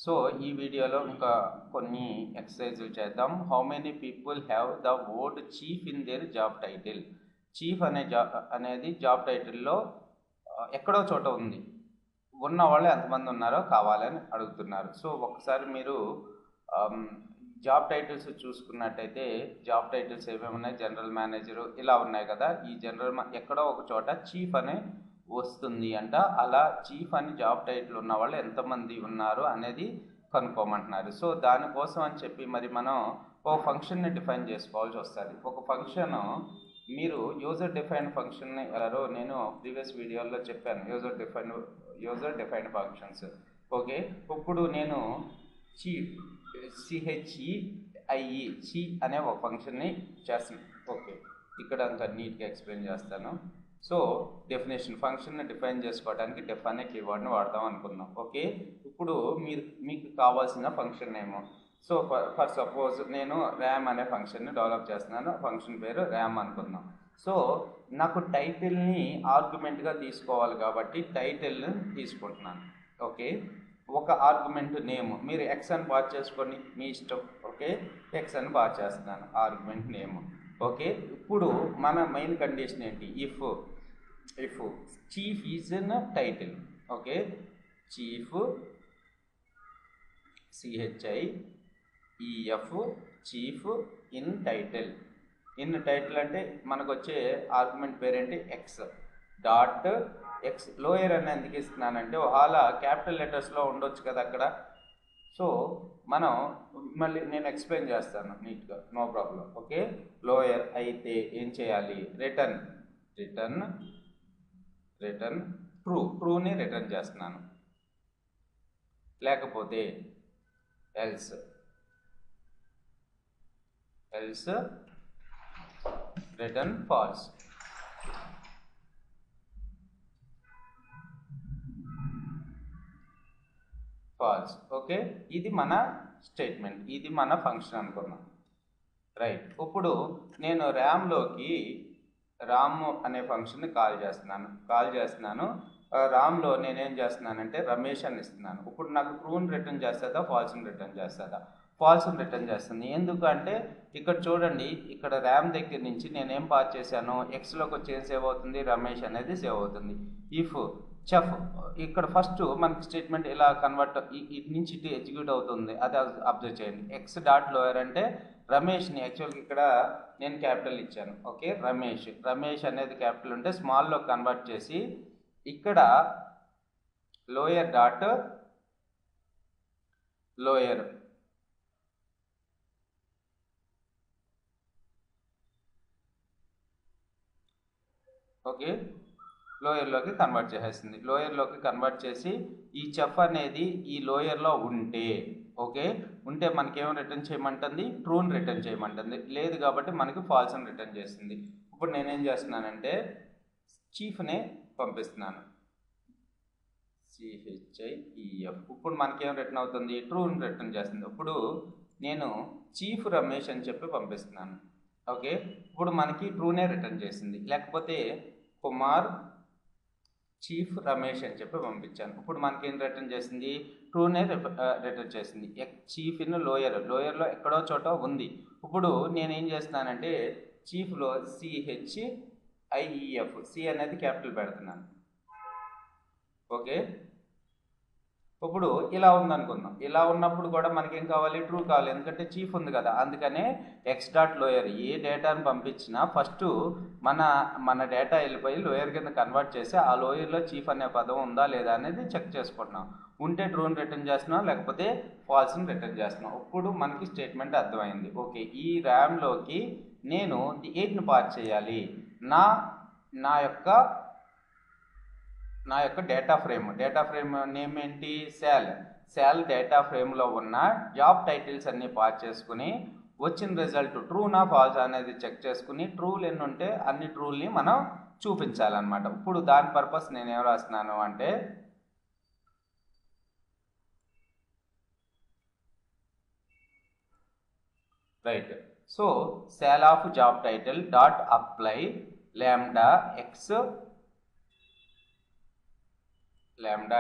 So ఈ వీడియోలో ఇంకా కొన్ని ఎక్సర్సైజులు చేద్దాం. How many people have the word chief in their job title. Chief అనేది జాబ్ టైటిల్లో ఎక్కడో చోట ఉంది. ఉన్న వాళ్ళు ఎంతమంది ఉన్నారో కావాలని అడుగుతున్నారు. సో ఒకసారి మీరు జాబ్ టైటిల్స్ చూసుకున్నట్టయితే జాబ్ టైటిల్స్ ఏమేమి ఉన్నాయి, జనరల్ మేనేజరు ఇలా ఉన్నాయి కదా. ఈ ఎక్కడో ఒక చోట చీఫ్ అనే వస్తుంది అంట. అలా చీఫ్ అని జాబ్ టైటిల్ ఉన్న వాళ్ళు ఎంతమంది ఉన్నారు అనేది కనుక్కోమంటున్నారు. సో దానికోసం అని చెప్పి మరి మనం ఒక ఫంక్షన్ని డిఫైన్ చేసుకోవాల్సి వస్తుంది. ఒక ఫంక్షన్ మీరు యూజర్ డిఫైన్డ్ ఫంక్షన్ని ఎలారో నేను ప్రీవియస్ వీడియోలో చెప్పాను. User defined functions. ఓకే, ఇప్పుడు నేను చీఫ్ CHEIE చి అనే ఒక ఫంక్షన్ని చేస్తాను. ఓకే, ఇక్కడ అంతా నీట్గా ఎక్స్ప్లెయిన్ చేస్తాను. సో డెఫినేషన్, ఫంక్షన్ని డిఫైన్ చేసుకోవడానికి డెఫ్ అనే కీవర్డ్ని వాడదాం అనుకుందాం. ఓకే, ఇప్పుడు మీకు కావాల్సిన function name. So for suppose నేను ర్యామ్ అనే ఫంక్షన్ని డెవలప్ చేస్తున్నాను. ఫంక్షన్ పేరు ర్యామ్ అనుకుందాం. సో నాకు టైటిల్ని ఆర్గ్యుమెంట్గా తీసుకోవాలి కాబట్టి టైటిల్ని తీసుకుంటున్నాను. ఓకే, ఒక ఆర్గ్యుమెంట్ నేమ్ మీరు ఎక్స్ అని పాస్ చేసుకోండి, మీ ఇష్టం. ఓకే, ఎక్స్ అని పాస్ చేస్తున్నాను ఆర్గ్యుమెంట్ నేమ్. ఓకే, ఇప్పుడు మన మెయిన్ కండిషన్ ఏంటి? If chief is in title. Okay, chief CHIEF chief in title. In title అంటే మనకు వచ్చే ఆర్గ్యుమెంట్ పేరేంటి? X dot X. లోయర్ అని ఎందుకు ఇస్తున్నానంటే ఒకవేళ క్యాపిటల్ లెటర్స్లో ఉండొచ్చు కదా అక్కడ. సో మనం మళ్ళీ నేను ఎక్స్ప్లెయిన్ చేస్తాను నీట్గా, నో ప్రాబ్లం. ఓకే, లోయర్ అయితే ఏం చేయాలి? రిటర్న్ ట్రూని రిటర్న్ చేస్తున్నాను. లేకపోతే ఎల్స్ రిటర్న్ ఫాల్స్. ఓకే, ఇది మన స్టేట్మెంట్, ఇది మన ఫంక్షన్ అనుకున్నాం. రైట్, ఇప్పుడు నేను ర్యామ్ అనే ఫంక్షన్ని కాల్ చేస్తున్నాను. రామ్లో నేనేం చేస్తున్నానంటే రమేష్ అని ఇస్తున్నాను. ఇప్పుడు నాకు ట్రూని రిటర్న్ చేస్తుందా, ఫాల్స్ని రిటర్న్ చేస్తుందా? ఫాల్స్ని రిటర్న్ చేస్తుంది. ఎందుకంటే ఇక్కడ చూడండి, ఇక్కడ ర్యామ్ దగ్గర నుంచి నేనేం పాస్ చేశాను, ఎక్స్లోకి వచ్చి ఏం సేవ్ అవుతుంది? రమేష్ అనేది సేవ్ అవుతుంది. ఇఫ్ చెఫ్, ఇక్కడ ఫస్ట్ మనకి స్టేట్మెంట్ ఇలా కన్వర్ట్ ఇటు నుంచి ఇటు ఎగ్జిక్యూట్ అవుతుంది. అది అబ్జర్వ్ చేయండి. ఎక్స్ డాట్ లోయర్ అంటే రమేష్ని, యాక్చువల్గా ఇక్కడ నేను క్యాపిటల్ ఇచ్చాను. ఓకే, రమేష్ అనేది క్యాపిటల్ ఉంటే స్మాల్లో కన్వర్ట్ చేసి ఇక్కడ లోయర్ డాట్ లోయర్. ఓకే, లోయర్లోకి కన్వర్ట్ చేసేస్తుంది. లోయర్లోకి కన్వర్ట్ చేసి ఈ చెఫ్ అనేది ఈ లోయర్లో ఉంటే మనకేమో రిటర్న్ చేయమంటుంది? ట్రూని రిటర్న్ చేయమంటుంది. లేదు కాబట్టి మనకి ఫాల్స్ అని రిటర్న్ చేస్తుంది. ఇప్పుడు నేనేం చేస్తున్నానంటే చీఫ్ని పంపిస్తున్నాను, CHIEF. ఇప్పుడు మనకేం రిటర్న్ అవుతుంది? ట్రూని రిటర్న్ చేస్తుంది. ఇప్పుడు నేను చీఫ్ రమేష్ అని చెప్పి పంపిస్తున్నాను. ఓకే, ఇప్పుడు మనకి ట్రూనే రిటర్న్ చేసింది. లేకపోతే కుమార్ చీఫ్ రమేష్ అని చెప్పి పంపించాను. ఇప్పుడు మనకి ఏం రిటర్న్ చేసింది? ట్రూనే రిటర్న్ చేసింది. చీఫ్ ఇన్ లోయర్లో ఎక్కడో చోట ఉంది. ఇప్పుడు నేనేం చేస్తున్నానంటే చీఫ్లో CHIEF సి అనేది క్యాపిటల్ పెడుతున్నాను. ఓకే, ఇప్పుడు ఇలా ఉందనుకుందాం. ఇలా ఉన్నప్పుడు కూడా మనకేం కావాలి? ట్రూ కావాలి, ఎందుకంటే చీఫ్ ఉంది కదా. అందుకనే ఎక్స్ డాట్ లోయర్ ఏ డేటాను పంపించినా ఫస్ట్ మన డేటా వెళ్ళిపోయి లోయర్ కింద కన్వర్ట్ చేసి ఆ లోయర్లో చీఫ్ అనే పదం ఉందా లేదా అనేది చెక్ చేసుకుంటున్నాం. ఉంటే ట్రూని రిటర్న్ చేస్తున్నాం, లేకపోతే ఫాల్స్ని రిటర్న్ చేస్తున్నాం. ఇప్పుడు మనకి స్టేట్మెంట్ అర్థమైంది. ఓకే, ఈ ర్యామ్లోకి నేను 8ని పాస్ చేయాలి. నా యొక్క డేటా ఫ్రేమ్ నేమ్ ఏంటి? శాల్ డేటా ఫ్రేమ్లో ఉన్న జాబ్ టైటిల్స్ అన్నీ పాస్ చేసుకుని వచ్చిన రిజల్ట్ ట్రూనా ఫాల్స్ అనేది చెక్ చేసుకుని ట్రూలు ఎన్ని ఉంటే అన్ని ట్రూల్ని మనం చూపించాలన్నమాట. ఇప్పుడు దాని పర్పస్ నేను ఏం రాస్తున్నాను అంటే రైట్. సో శాల్ of job title dot apply lambda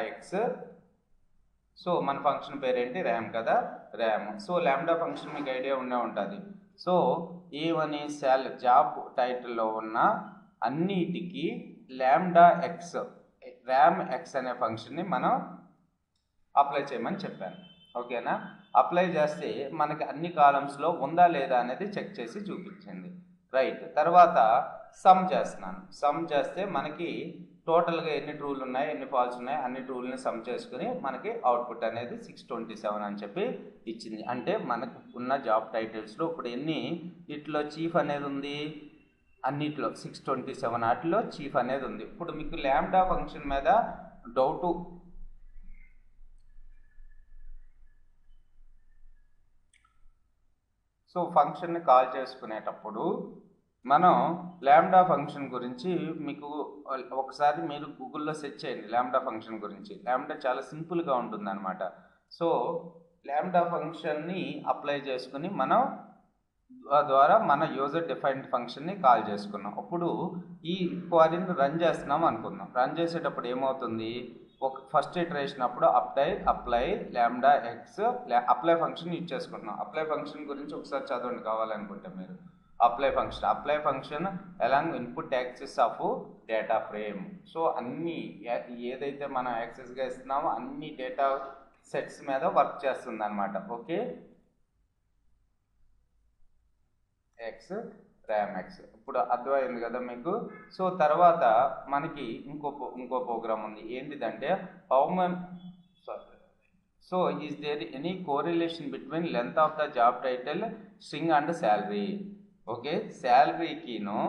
x so మన ఫంక్షన్ పేరేంటి, ర్యామ్ కదా, ర్యామ్. సో లాంబ్డా ఫంక్షన్ మీకు ఐడియా ఉంటుంది. సో ఏమని జాబ్ టైటిల్లో ఉన్న అన్నిటికీ లాంబ్డా ఎక్స్, ర్యామ్ ఎక్స్ అనే ఫంక్షన్ని మనం అప్లై చేయమని చెప్పాను. ఓకేనా? అప్లై చేస్తే మనకి అన్ని కాలమ్స్లో ఉందా లేదా అనేది చెక్ చేసి చూపించింది. రైట్. తర్వాత సమ్ చేస్తున్నాను. సమ్ చేస్తే మనకి టోటల్గా ఎన్ని ట్రూలు ఉన్నాయి, ఎన్ని ఫాల్స్ ఉన్నాయి, అన్ని ట్రూల్ని సమ్ చేసుకుని మనకి అవుట్పుట్ అనేది 627 అని చెప్పి ఇచ్చింది. అంటే మనకు ఉన్న జాబ్ టైటిల్స్లో ఇప్పుడు ఎన్ని ఇట్లో చీఫ్ అనేది ఉంది, అన్నిట్లో 627 వాటిలో చీఫ్ అనేది ఉంది. ఇప్పుడు మీకు లాంబ్డా ఫంక్షన్ మీద డౌటు, సో ఫంక్షన్ని కాల్ చేసుకునేటప్పుడు మనం లాంబ్డా ఫంక్షన్ గురించి మీకు ఒకసారి మీరు గూగుల్లో సెర్చ్ చేయండి లాంబ్డా ఫంక్షన్ గురించి. లాంబ్డా చాలా సింపుల్గా ఉంటుంది అనమాట. సో లాంబ్డా ఫంక్షన్ని అప్లై చేసుకుని మనం ద్వారా మన యూజర్ డిఫైన్డ్ ఫంక్షన్ని కాల్ చేసుకున్నాం. అప్పుడు ఈ క్వరీని రన్ చేస్తున్నాం అనుకుందాం. రన్ చేసేటప్పుడు ఏమవుతుంది, ఒక ఫస్ట్ ఇటరేషన్ అప్పుడు apply lambda X apply function use చేసుకుంటున్నాం. అప్లై ఫంక్షన్ గురించి ఒకసారి చదవండి కావాలనుకుంటే మీరు. Apply function along input access of data frame. So అన్ని ఏదైతే మనం యాక్సెస్గా ఇస్తున్నామో అన్ని డేటా సెట్స్ మీద వర్క్ చేస్తుంది అనమాట. Okay, X RAM X. ఇప్పుడు అర్థమైంది కదా మీకు. సో తర్వాత మనకి ఇంకో ప్రోగ్రామ్ ఉంది. ఏంటిదంటే so is there any correlation between length of the job title string and salary. Okay, శాలరీకిను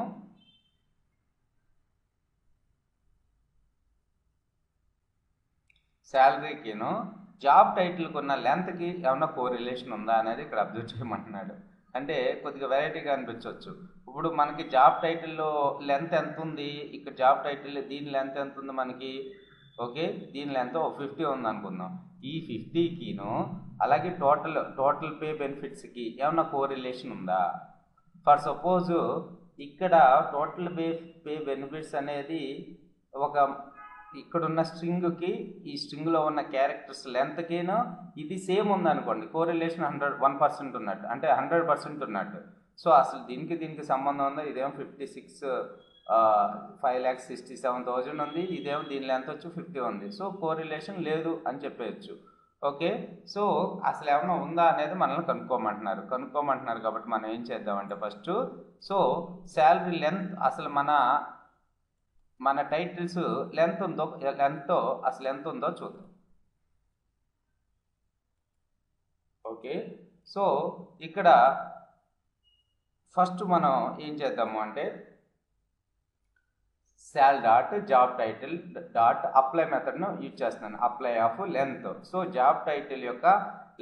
జాబ్ టైటిల్కి ఉన్న లెంత్కి ఏమన్నా కోరిలేషన్ ఉందా అనేది ఇక్కడ అబ్జర్వ్ చేయమంటున్నాడు. అంటే కొద్దిగా వెరైటీగా అనిపించవచ్చు. ఇప్పుడు మనకి జాబ్ టైటిల్లో లెంత్ ఎంత ఉంది, ఇక్కడ జాబ్ టైటిల్ దీని లెంత్ ఎంత ఉంది మనకి. ఓకే, దీని లెంత్ 50 ఉంది అనుకుందాం. ఈ 50కిను అలాగే టోటల్ పే బెనిఫిట్స్కి ఏమన్నా కోరిలేషన్ ఉందా. ఫర్ సపోజ్ ఇక్కడ టోటల్ పే బెనిఫిట్స్ అనేది ఒక ఇక్కడున్న స్ట్రింగ్కి ఈ స్ట్రింగ్లో ఉన్న క్యారెక్టర్స్ లెంత్కిను ఇది సేమ్ ఉందనుకోండి, కోరిలేషన్ 100% ఉన్నట్టు, అంటే 100% ఉన్నట్టు. సో అసలు దీనికి సంబంధం ఉందా, ఇదేమో 5,67,000 ఉంది, ఇదేమో దీని లెంత్ వచ్చి 50 ఉంది. సో కోరిలేషన్ లేదు అని చెప్పేయచ్చు. ఓకే, సో అసలు ఏమన్నా ఉందా అనేది మనల్ని కనుక్కోమంటున్నారు కాబట్టి మనం ఏం చేద్దామంటే ఫస్ట్ సో శాలరీ లెంత్ అసలు మన టైటిల్స్ అసలు ఎంత ఉందో చూద్దాం. ఓకే, సో ఇక్కడ ఫస్ట్ మనం ఏం చేద్దాము అంటే జాబ్ టైటిల్ అప్లై మెథడ్ను యూజ్ చేస్తున్నాను. Apply of length. So job title యొక్క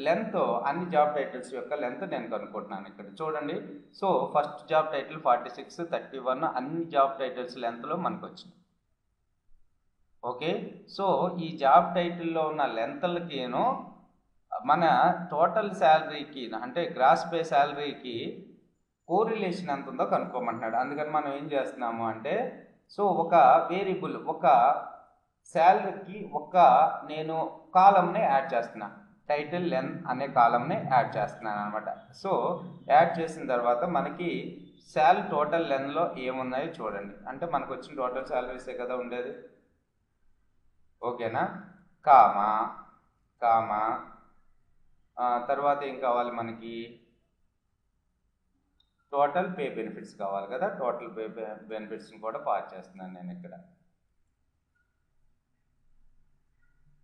లెంత్, అన్ని జాబ్ టైటిల్స్ యొక్క లెంత్ నేను కనుక్కుంటున్నాను. ఇక్కడ చూడండి. సో ఫస్ట్ జాబ్ టైటిల్ 46, 31 అన్ని జాబ్ టైటిల్స్ లెంత్లో మనకు వచ్చింది. ఓకే, సో ఈ జాబ్ టైటిల్లో ఉన్న లెంత్లకిను మన టోటల్ శాలరీకి అంటే గ్రాస్ పే శాలరీకి కోరిలేషన్ ఎంత ఉందో కనుక్కోమంటున్నాడు. అందుకని మనం ఏం చేస్తున్నాము అంటే సో ఒక వేరియబుల్, ఒక శాలరీకి నేను కాలంని యాడ్ చేస్తున్నా, టైటిల్ లెంత్ అనే కాలంని యాడ్ చేస్తున్నాను అనమాట. సో యాడ్ చేసిన తర్వాత మనకి టోటల్ లెంత్లో ఏమున్నాయో చూడండి. అంటే మనకు వచ్చిన టోటల్ శాలరీసే కదా ఉండేది. ఓకేనా, కామా తర్వాత ఏం కావాలి మనకి, టోటల్ పే బెనిఫిట్స్ కావాలి కదా. టోటల్ పే బెనిఫిట్స్ని కూడా పాస్ చేస్తున్నాను నేను ఇక్కడ.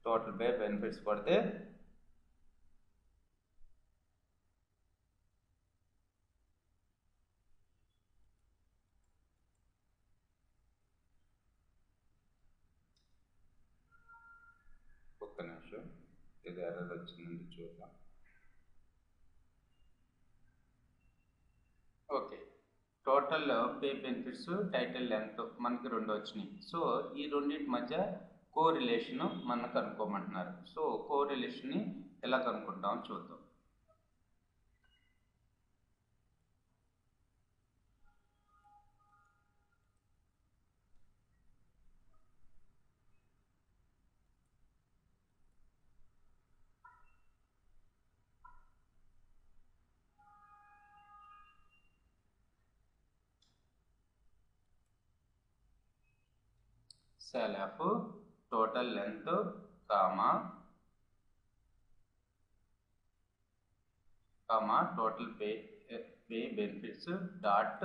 టోటల్ పే బెనిఫిట్స్ కొడితే ఒక్క నిమిషం, ఇది ఎర్రర్ వచ్చిందండి చూద్దాం. Okay, total pay benefits title length మనకి 2 వచ్చినాయి. సో ఈ రెండింటి మధ్య కోరిలేషన్ మనం కనుక్కోమంటున్నారు. సో కోరిలేషన్ని ఎలా కనుక్కుంటామో చూద్దాం. Self total length comma total pay benefits dot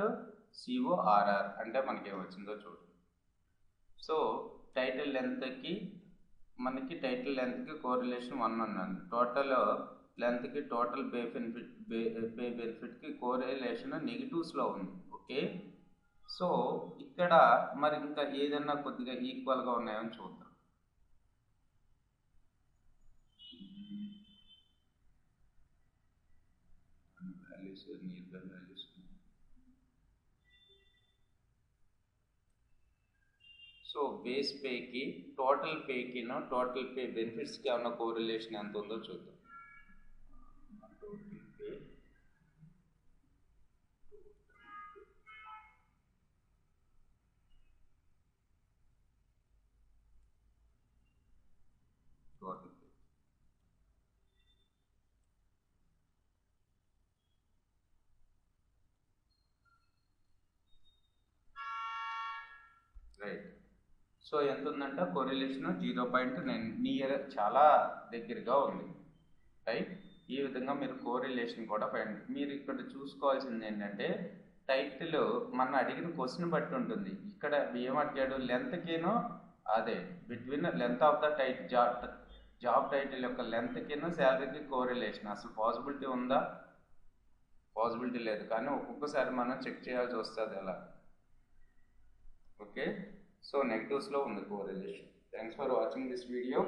CORR అంటే మనకి ఏం వచ్చిందో చూడండి. సో టైటిల్ లెంత్కి మనకి టైటిల్ లెంత్కి కోరిలేషన్ 1 ఉన్నది. టోటల్ లెంత్కి టోటల్ పే బెనిఫిట్కి కోరిలేషన్ నెగిటివ్స్లో ఉంది. ఓకే, సో ఇక్కడ మరి ఇంకా ఏదన్నా కొద్దిగా ఈక్వల్గా ఉన్నాయని చూద్దాం. సో బేస్ పేకి టోటల్ పేకి టోటల్ పే బెనిఫిట్స్కి ఏమన్నా కోరిలేషన్ ఎంత ఉందో చూద్దాం. Total pay right. సో ఎంత ఉందంటే కోరిలేషన్ 0.9, నియర్, చాలా దగ్గరగా ఉంది. రైట్, ఈ విధంగా మీరు కోరిలేషన్ కూడా ఫైండ్. మీరు ఇక్కడ చూసుకోవాల్సింది ఏంటంటే టైటిల్ మన అడిగిన క్వశ్చన్ బట్టి ఉంటుంది. ఇక్కడ ఏమడిగాడు, లెంత్కిను అదే between length of the job title యొక్క లెంత్కిను శాలరీకి కోరిలేషన్ అసలు పాసిబిలిటీ ఉందా? పాసిబిలిటీ లేదు, కానీ ఒక్కొక్కసారి మనం చెక్ చేయాల్సి వస్తుంది అలా. ఓకే, సో నెగటివ్స్లో ఉంది correlation. Thanks for watching this video.